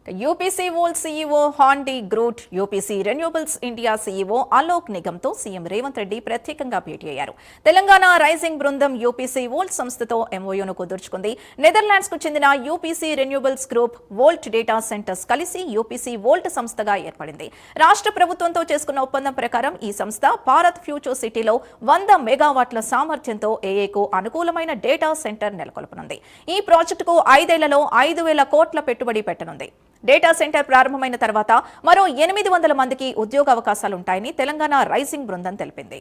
UPC Volt CEO హాండీ గ్రూట్ UPC renewables India CEO Alok నిగమ్తో సీఎం రేవంత్ రెడ్డి ప్రత్యేకంగా భేటీ అయ్యారు. తెలంగాణ రైజింగ్ బృందం యూపీసీ వోల్ట్ సంస్థతో ఎంఓయూను కుదుర్చుకుంది. నెదర్లాండ్స్ కు చెందిన UPC renewables group Volt data centers కలిసి యూపీసీ వోల్ట్ సంస్థగా ఏర్పడింది. రాష్ట్ర ప్రభుత్వంతో చేసుకున్న ఒప్పందం ప్రకారం ఈ సంస్థ భారత్ ఫ్యూచర్ సిటీలో 100 మెగావాట్ల సామర్థ్యంతో ఏఏకు అనుకూలమైన డేటా సెంటర్ నెలకొల్పనుంది. ఈ ప్రాజెక్టుకు 5 ఏళ్లలో 5,000 కోట్ల పెట్టుబడి పెట్టనుంది. డేటా సెంటర్ ప్రారంభమైన తర్వాత మరో 800 మందికి ఉద్యోగ అవకాశాలుంటాయని తెలంగాణ రైజింగ్ బృందం తెలిపింది.